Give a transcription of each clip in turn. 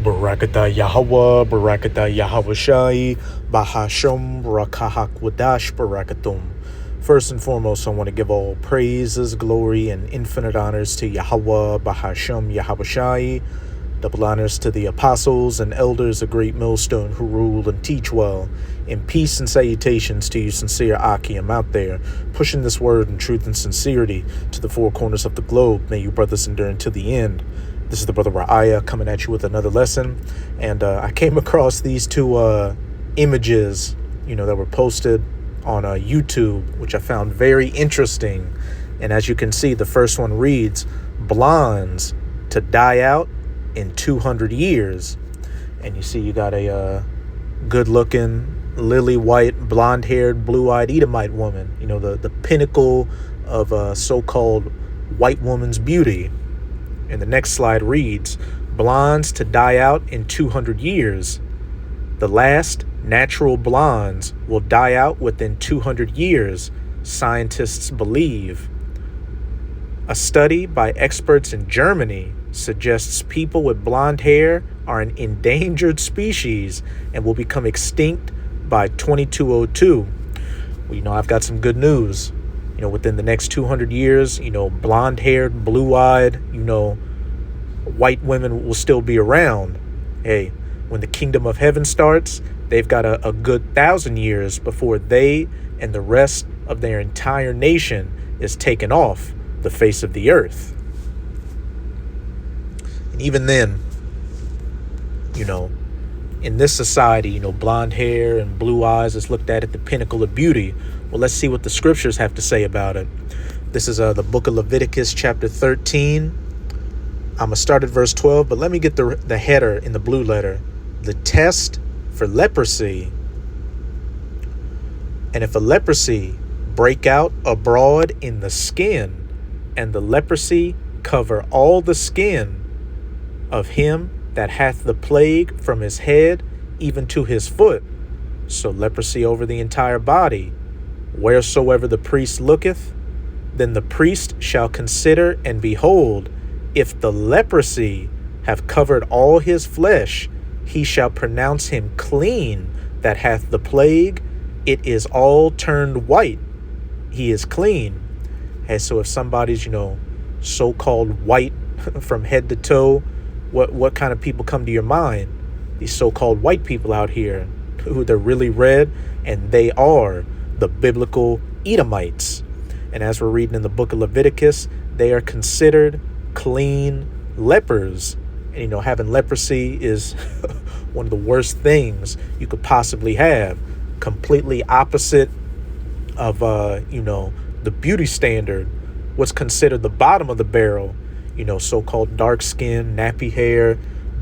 Barakatah Yahweh, Barakatah Yahweh Shai, Bahasham, Barakahak Wadash, Barakatum. First and foremost, I want to give all praises, glory, and infinite honors to Yahweh, Bahasham, Yahweh Shai. Double honors to the apostles and elders of Great Millstone who rule and teach well. And peace and salutations to you sincere Akim out there, pushing this word in truth and sincerity to the four corners of the globe. May you brothers endure until the end. This is the brother Ra'aya coming at you with another lesson. And I came across these two images, that were posted on YouTube, which I found very interesting. And as you can see, the first one reads, "Blondes to die out in 200 years." And you see you got a good-looking, lily-white, blonde-haired, blue-eyed Edomite woman, the pinnacle of so-called white woman's beauty. And the next slide reads, "Blondes to die out in 200 years. The last natural blondes will die out within 200 years, scientists believe. A study by experts in Germany suggests people with blonde hair are an endangered species and will become extinct by 2202. Well, I've got some good news. Within the next 200 years, blonde-haired, blue-eyed, white women will still be around. Hey, when the kingdom of heaven starts, they've got a good 1,000 years before they and the rest of their entire nation is taken off the face of the earth. And even then, in this society, blonde hair and blue eyes is looked at the pinnacle of beauty. Well, let's see what the scriptures have to say about it. This is the book of Leviticus, chapter 13. I'm going to start at verse 12, but let me get the header in the blue letter. The test for leprosy. And if a leprosy break out abroad in the skin, and the leprosy cover all the skin of him that hath the plague from his head even to his foot, so leprosy over the entire body, wheresoever the priest looketh, then the priest shall consider, and behold, if the leprosy have covered all his flesh, he shall pronounce him clean that hath the plague. It is all turned white. He is clean. Hey, so if somebody's, so-called white from head to toe, what kind of people come to your mind? These so-called white people out here who they're really red, and they are the biblical Edomites. And as we're reading in the book of Leviticus, they are considered clean lepers. And, having leprosy is one of the worst things you could possibly have. Completely opposite of, the beauty standard, what's considered the bottom of the barrel, so-called dark skin, nappy hair,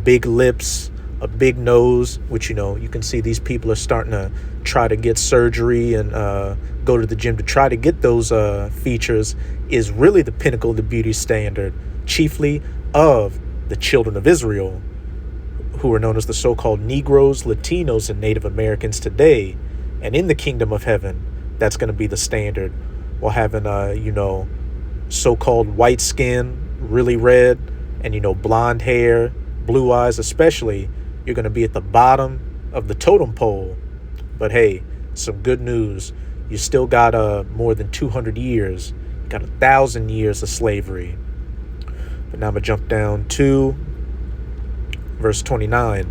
big lips, a big nose, which, you can see these people are starting to try to get surgery and go to the gym to try to get those features, is really the pinnacle of the beauty standard, chiefly of the children of Israel, who are known as the so-called Negroes, Latinos, and Native Americans today. And in the kingdom of heaven, that's going to be the standard. While having, so-called white skin, really red, and, blonde hair, blue eyes especially, you're going to be at the bottom of the totem pole. But hey, some good news. You still got more than 200 years. You got 1,000 years of slavery. But now I'm going to jump down to verse 29.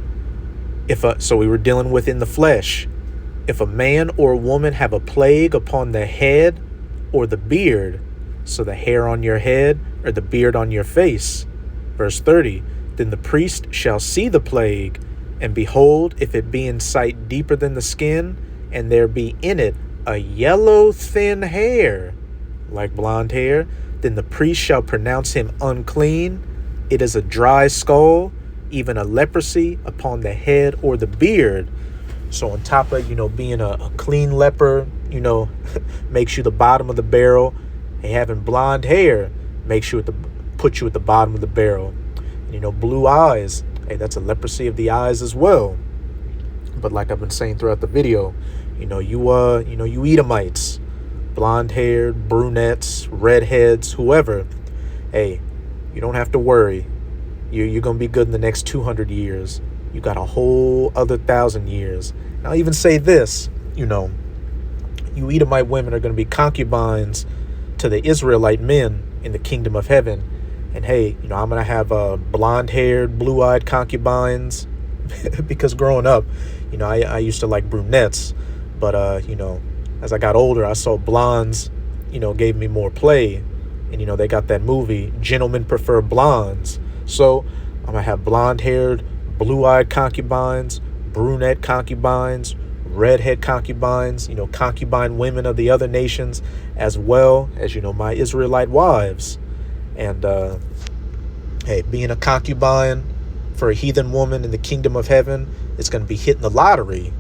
So we were dealing with in the flesh. If a man or a woman have a plague upon the head or the beard, so the hair on your head or the beard on your face. Verse 30, then the priest shall see the plague, and behold, if it be in sight deeper than the skin, and there be in it a yellow thin hair, like blonde hair, then the priest shall pronounce him unclean. It is a dry skull, even a leprosy upon the head or the beard. So on top of, being a clean leper, makes you the bottom of the barrel, and having blonde hair makes you put you at the bottom of the barrel. And, blue eyes, hey, that's a leprosy of the eyes as well. But like I've been saying throughout the video, you Edomites, blonde-haired, brunettes, redheads, whoever, hey, you don't have to worry. You're going to be good in the next 200 years. You got a whole other 1,000 years. And I'll even say this, you Edomite women are going to be concubines to the Israelite men in the kingdom of heaven. And hey, I'm going to have blonde-haired, blue-eyed concubines because growing up, I used to like brunettes. But, as I got older, I saw blondes, gave me more play. And, they got that movie, Gentlemen Prefer Blondes. So I'm going to have blonde-haired, blue-eyed concubines, brunette concubines, redhead concubines, concubine women of the other nations, as well as, my Israelite wives. And, hey, being a concubine for a heathen woman in the kingdom of heaven, it's going to be hitting the lottery.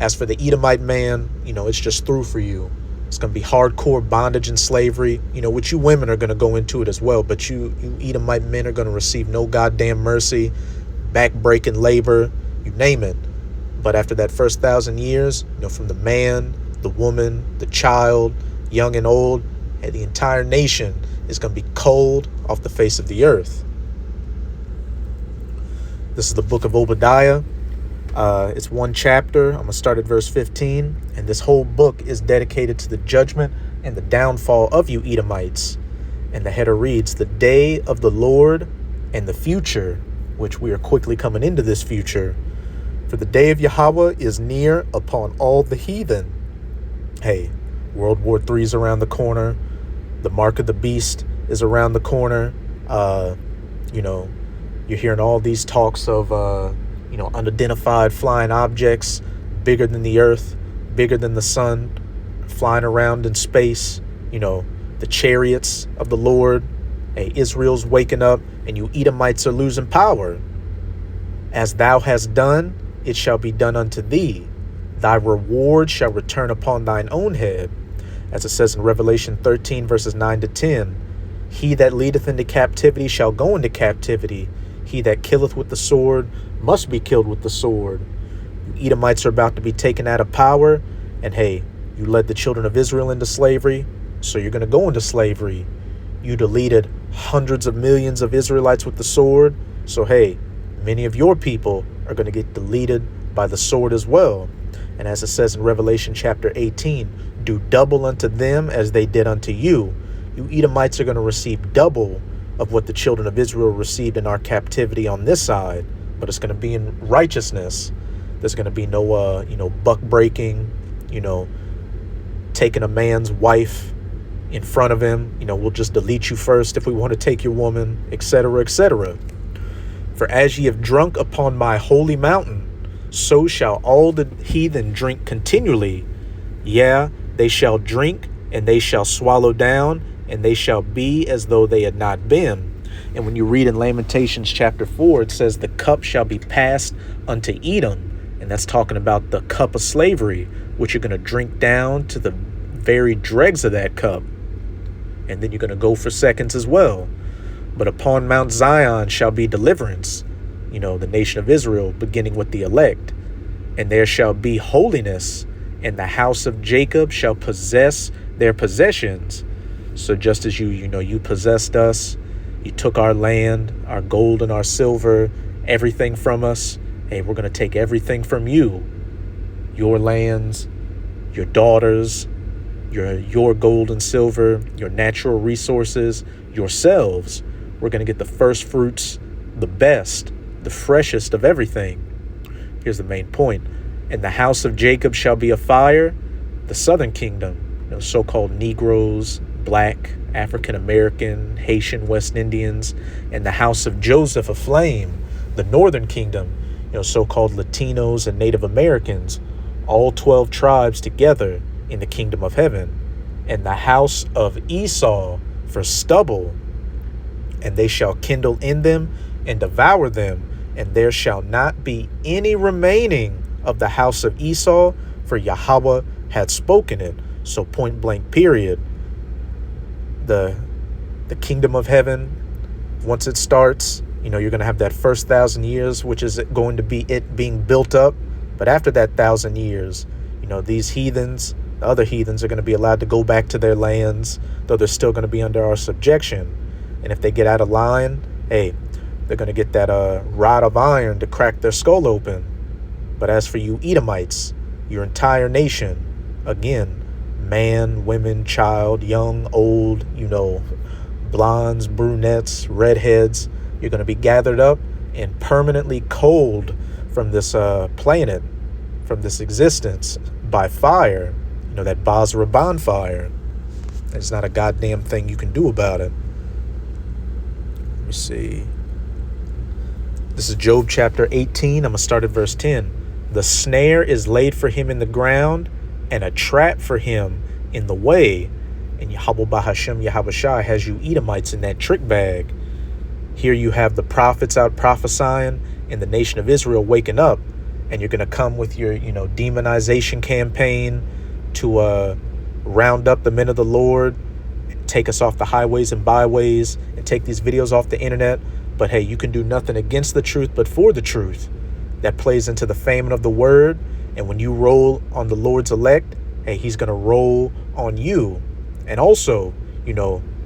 As for the Edomite man, it's just through for you. It's going to be hardcore bondage and slavery, which you women are going to go into it as well. But you Edomite men are going to receive no goddamn mercy, back-breaking labor, you name it. But after that first 1,000 years, from the man, the woman, the child, young and old, and the entire nation is going to be cold off the face of the earth. This is the book of Obadiah. It's one chapter. I'm going to start at verse 15. And this whole book is dedicated to the judgment and the downfall of you Edomites. And the header reads, "The day of the Lord and the future," which we are quickly coming into this future. "For the day of Yahweh is near upon all the heathen." Hey, World War III is around the corner. The mark of the beast is around the corner. You're hearing all these talks of, unidentified flying objects bigger than the earth, bigger than the sun, flying around in space, the chariots of the Lord. Hey, Israel's waking up and you Edomites are losing power. "As thou hast done, it shall be done unto thee. Thy reward shall return upon thine own head." As it says in Revelation 13, verses 9 to 10, "He that leadeth into captivity shall go into captivity. He that killeth with the sword must be killed with the sword." You Edomites are about to be taken out of power. And hey, you led the children of Israel into slavery, so you're going to go into slavery. You deleted hundreds of millions of Israelites with the sword. So hey, many of your people are going to get deleted by the sword as well. And as it says in Revelation chapter 18, "Do double unto them as they did unto you." You Edomites are going to receive double of what the children of Israel received in our captivity on this side. But it's going to be in righteousness. There's going to be no, buck breaking, taking a man's wife in front of him. We'll just delete you first if we want to take your woman, etc., etc. "For as ye have drunk upon my holy mountain, so shall all the heathen drink continually. Yeah, they shall drink, and they shall swallow down, and they shall be as though they had not been." And when you read in Lamentations chapter 4, it says the cup shall be passed unto Edom. And that's talking about the cup of slavery, which you're going to drink down to the very dregs of that cup. And then you're going to go for seconds as well. "But upon Mount Zion shall be deliverance," the nation of Israel, beginning with the elect. "And there shall be holiness, and the house of Jacob shall possess their possessions." So just as you possessed us, you took our land, our gold and our silver, everything from us. Hey, we're going to take everything from you. Your lands, your daughters, your gold and silver, your natural resources, yourselves. We're going to get the first fruits, the best, the freshest of everything. Here's the main point. "And the house of Jacob shall be a fire," the southern kingdom, so-called Negroes, Black, African American, Haitian, West Indians, "and the house of Joseph a flame," the northern kingdom, so-called Latinos and Native Americans, all 12 tribes together in the kingdom of heaven. "And the house of Esau for stubble, and they shall kindle in them and devour them, and there shall not be any remaining of the house of Esau, for Yahweh had spoken it." So point blank period. The kingdom of heaven, once it starts, you're going to have that first 1,000 years, which is going to be it being built up. But after that 1,000 years, these heathens, the other heathens, are going to be allowed to go back to their lands, though they're still going to be under our subjection. And if they get out of line, hey, They're going to get that rod of iron to crack their skull open. But as for you Edomites, your entire nation, again, man, women, child, young, old, blondes, brunettes, redheads, you're going to be gathered up and permanently cold from this planet, from this existence by fire, that Basra bonfire. There's not a goddamn thing you can do about it. Let me see. This is Job chapter 18. I'm going to start at verse 10. The snare is laid for him in the ground, and a trap for him in the way. And Yahweh Bahashem Yahawashi has you Edomites in that trick bag. Here you have the prophets out prophesying and the nation of Israel waking up. And you're going to come with your, demonization campaign to round up the men of the Lord, take us off the highways and byways, and take these videos off the internet. But hey, you can do nothing against the truth but for the truth. That plays into the famine of the word. And when you roll on the Lord's elect, hey, he's going to roll on you. And also,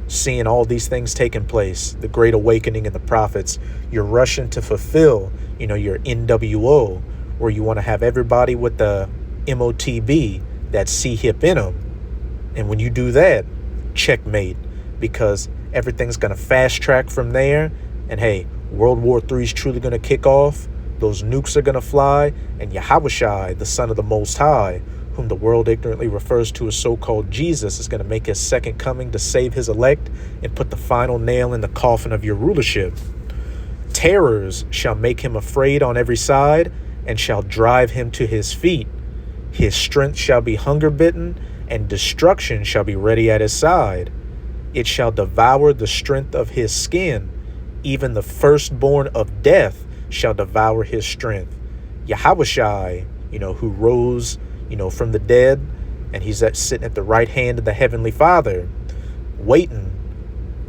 seeing all these things taking place, the great awakening in the prophets, you're rushing to fulfill, your NWO, where you want to have everybody with the MOTB, that C-hip in them. And when you do that, checkmate, because everything's going to fast track from there. And hey, World War III is truly going to kick off. Those nukes are going to fly. And Yahawashi, the Son of the Most High, whom the world ignorantly refers to as so-called Jesus, is going to make his second coming to save his elect and put the final nail in the coffin of your rulership. Terrors shall make him afraid on every side and shall drive him to his feet. His strength shall be hunger-bitten, and destruction shall be ready at his side. It shall devour the strength of his skin. Even the firstborn of death shall devour his strength. Yahawashi, who rose, from the dead, and he's sitting at the right hand of the Heavenly Father, waiting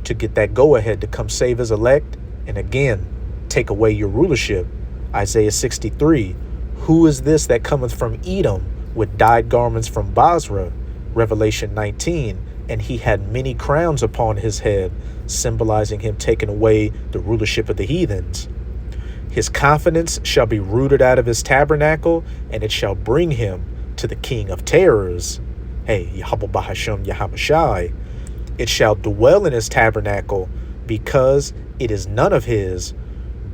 to get that go-ahead to come save his elect, and again, take away your rulership. Isaiah 63, who is this that cometh from Edom with dyed garments from Basra? Revelation 19, and he had many crowns upon his head, symbolizing him taking away the rulership of the heathens. His confidence shall be rooted out of his tabernacle, and it shall bring him to the King of terrors. Hey, Yahweh Bahashem Yahawashi. It shall dwell in his tabernacle, because it is none of his.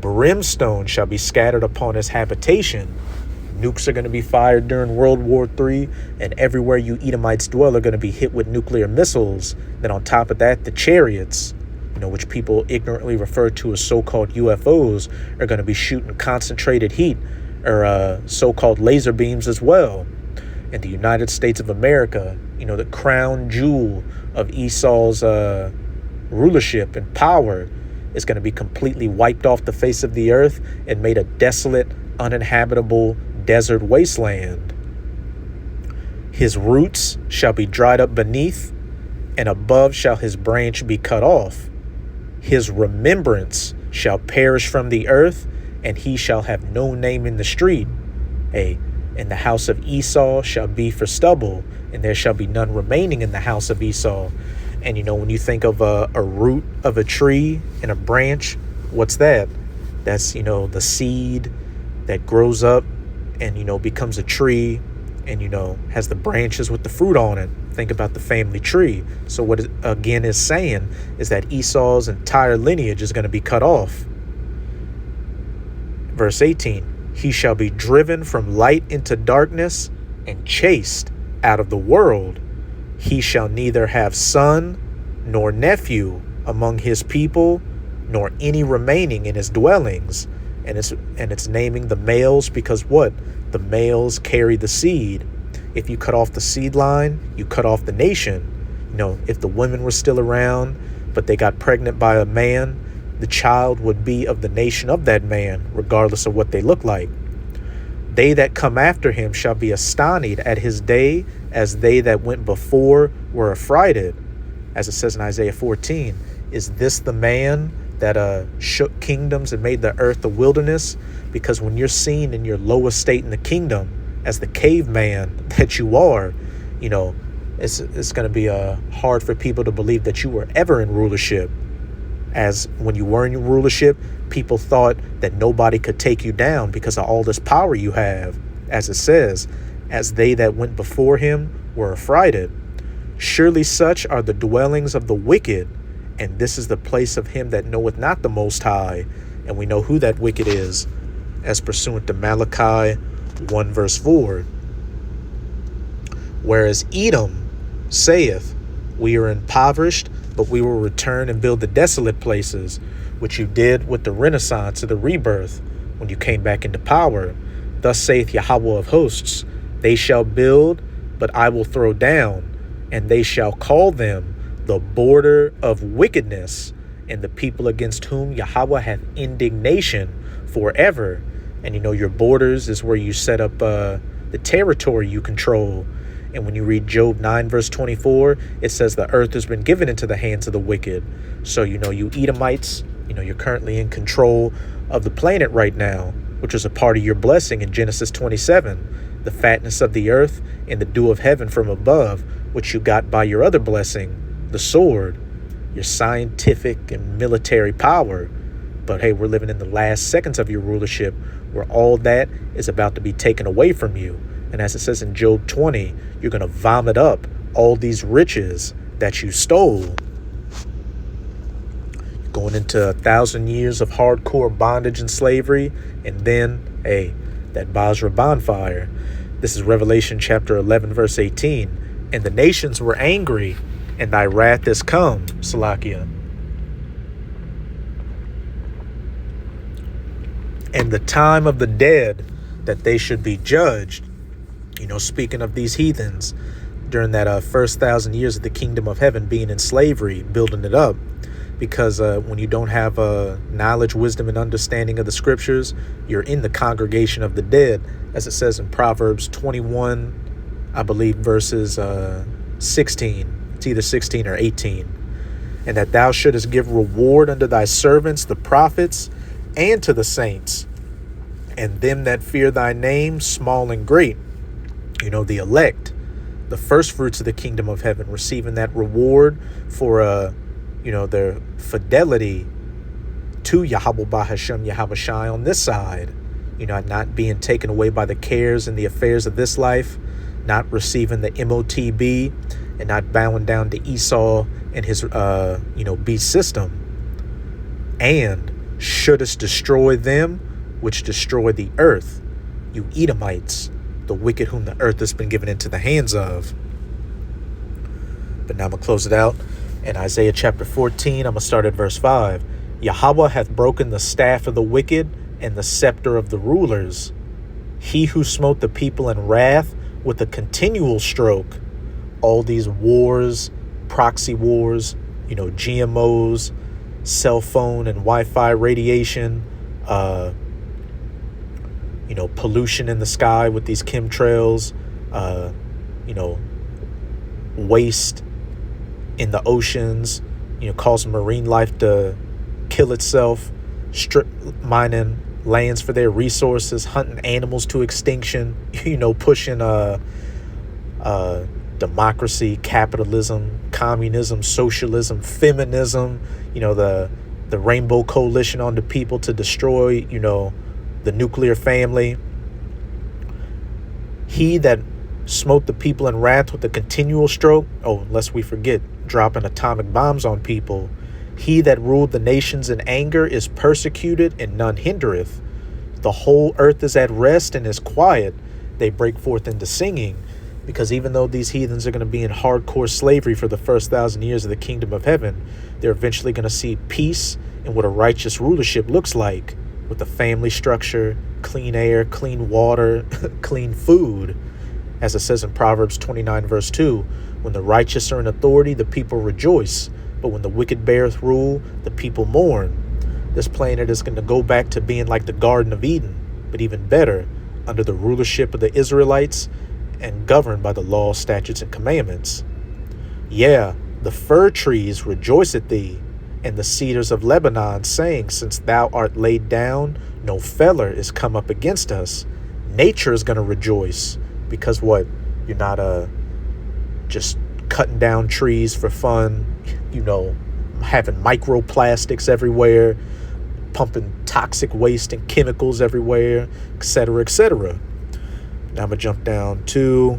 Brimstone shall be scattered upon his habitation. Nukes are going to be fired during World War III, and everywhere you Edomites dwell are going to be hit with nuclear missiles. Then on top of that, the chariots, which people ignorantly refer to as so-called UFOs, are going to be shooting concentrated heat, or so-called laser beams as well. And the United States of America, the crown jewel of Esau's rulership and power, is going to be completely wiped off the face of the earth and made a desolate, uninhabitable desert wasteland. His roots shall be dried up beneath, and above shall his branch be cut off. His remembrance shall perish from the earth, and he shall have no name in the street. And the house of Esau shall be for stubble, and there shall be none remaining in the house of Esau. And when you think of a root of a tree and a branch, what's that? That's, the seed that grows up and, becomes a tree and, has the branches with the fruit on it. Think about the family tree. So what it again is saying is that Esau's entire lineage is going to be cut off. Verse 18, he shall be driven from light into darkness and chased out of the world. He shall neither have son nor nephew among his people, nor any remaining in his dwellings. And it's naming the males because what? The males carry the seed. If you cut off the seed line, you cut off the nation. If the women were still around, but they got pregnant by a man, the child would be of the nation of that man, regardless of what they look like. They that come after him shall be astonished at his day, as they that went before were affrighted. As it says in Isaiah 14, is this the man that shook kingdoms and made the earth a wilderness? Because when you're seen in your lowest state in the kingdom, as the caveman that you are, it's going to be hard for people to believe that you were ever in rulership. As when you were in your rulership, People thought that nobody could take you down because of all this power you have. As it says, as they that went before him were affrighted. Surely such are the dwellings of the wicked, and this is the place of him that knoweth not the Most High. And we know who that wicked is, as pursuant to Malachi 1 verse 4. Whereas Edom saith, we are impoverished, but we will return and build the desolate places, which you did with the Renaissance or the rebirth, when you came back into power. Thus saith Yahweh of hosts, they shall build, but I will throw down, and they shall call them the border of wickedness, and the people against whom Yahweh hath indignation forever. And you know, your borders is where you set up the territory you control. And when you read Job 9 verse 24, it says the earth has been given into the hands of the wicked. So, you know, you Edomites, you know, you're currently in control of the planet right now, which is a part of your blessing in Genesis 27, the fatness of the earth and the dew of heaven from above, which you got by your other blessing, the sword, your scientific and military power. But hey, we're living in the last seconds of your rulership, where all that is about to be taken away from you. And as it says in Job 20, you're going to vomit up all these riches that you stole. You're going into 1,000 years of hardcore bondage and slavery. And then, hey, that Basra bonfire. This is Revelation chapter 11, verse 18. And the nations were angry, and thy wrath is come, Salakia. And the time of the dead that they should be judged. You know, speaking of these heathens, during that first 1,000 years of the kingdom of heaven being in slavery, building it up. Because when you don't have knowledge, wisdom, and understanding of the scriptures, you're in the congregation of the dead, as it says in Proverbs 21, I believe, verses 16. It's either 16 or 18. And that thou shouldest give reward unto thy servants, the prophets, and to the saints, and them that fear thy name, small and great. You know, the elect, the first fruits of the kingdom of heaven, receiving that reward for, you know, their fidelity to Yahweh Bahashem, Yahweh Shai on this side. You know, not being taken away by the cares and the affairs of this life, not receiving the MOTB, and not bowing down to Esau and his, you know, beast system. And shouldest destroy them which destroy the earth, you Edomites, the wicked whom the earth has been given into the hands of. But now I'm going to close it out. In Isaiah chapter 14, I'm going to start at verse 5. Yahweh hath broken the staff of the wicked and the scepter of the rulers. He who smote the people in wrath with a continual stroke. All these wars, proxy wars, you know, GMOs, cell phone and Wi-Fi radiation, you know, pollution in the sky with these chemtrails, you know, waste in the oceans, you know, causing marine life to kill itself, strip mining lands for their resources, hunting animals to extinction, you know, pushing democracy, capitalism, communism, socialism, feminism, you know, the Rainbow Coalition on the people to destroy, you know, the nuclear family. He that smote the people in wrath with a continual stroke, oh, lest we forget, dropping atomic bombs on people. He that ruled the nations in anger is persecuted, and none hindereth. The whole earth is at rest and is quiet. They break forth into singing. Because even though these heathens are going to be in hardcore slavery for the first 1,000 years of the kingdom of heaven, they're eventually going to see peace and what a righteous rulership looks like, with a family structure, clean air, clean water, clean food. As it says in Proverbs 29 verse 2, when the righteous are in authority, the people rejoice. But when the wicked beareth rule, the people mourn. This planet is going to go back to being like the Garden of Eden, but even better, under the rulership of the Israelites and governed by the law, statutes, and commandments. Yeah, the fir trees rejoice at thee, and the cedars of Lebanon, saying, since thou art laid down, no feller is come up against us. Nature is going to rejoice, because what? You're not just cutting down trees for fun, you know, having microplastics everywhere, pumping toxic waste and chemicals everywhere, etc., etc. Now I'm going to jump down to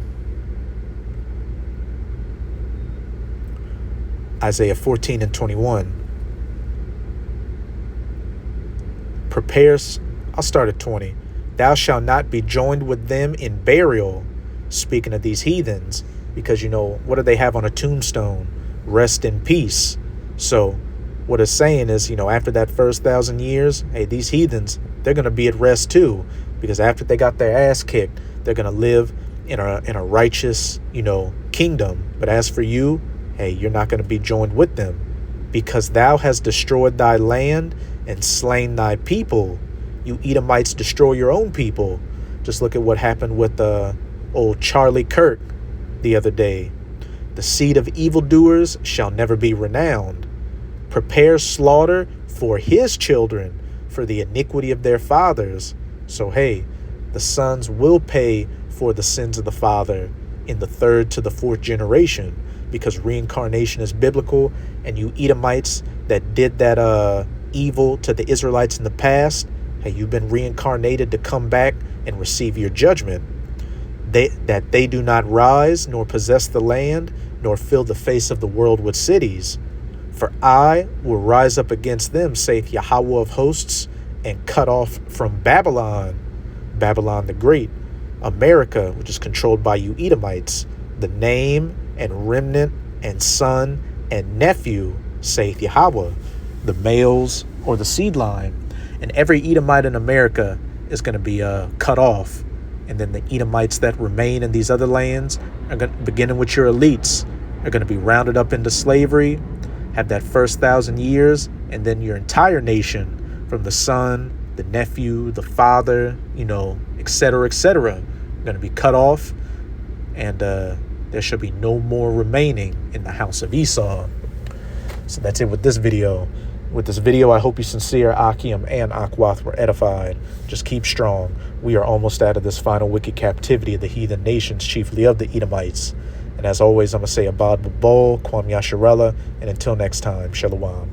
Isaiah 14 and 21. I'll start at 20. Thou shalt not be joined with them in burial. Speaking of these heathens, because, what do they have on a tombstone? Rest in peace. So what it's saying is, after that first 1,000 years, hey, these heathens, they're going to be at rest too, because after they got their ass kicked, they're going to live in a righteous, kingdom. But as for you, hey, you're not going to be joined with them, because thou hast destroyed thy land and slain thy people. You Edomites destroy your own people. Just look at what happened with old Charlie Kirk the other day. The seed of evildoers shall never be renowned. Prepare slaughter for his children, for the iniquity of their fathers. So, hey, the sons will pay for the sins of the father in the 3rd to the 4th generation, because reincarnation is biblical, and you Edomites that did that evil to the Israelites in the past, hey, you've been reincarnated to come back and receive your judgment. That they do not rise, nor possess the land, nor fill the face of the world with cities. For I will rise up against them, saith Yahweh of hosts, and cut off from Babylon the Great, America, which is controlled by you Edomites, the name and remnant and son and nephew, saith Yahweh, the males or the seed line. And every Edomite in America is going to be cut off. And then the Edomites that remain in these other lands, beginning with your elites, are going to be rounded up into slavery, have that first 1,000 years, and then your entire nation, from the son, the nephew, the father, etc., etc., going to be cut off, and there shall be no more remaining in the house of Esau. So that's it with this video. With this video, I hope you sincere, Akim and Akwath, were edified. Just keep strong. We are almost out of this final wicked captivity of the heathen nations, chiefly of the Edomites. And as always, I'm going to say Abad Babol, Kwam Yasharella, and until next time, Shalom.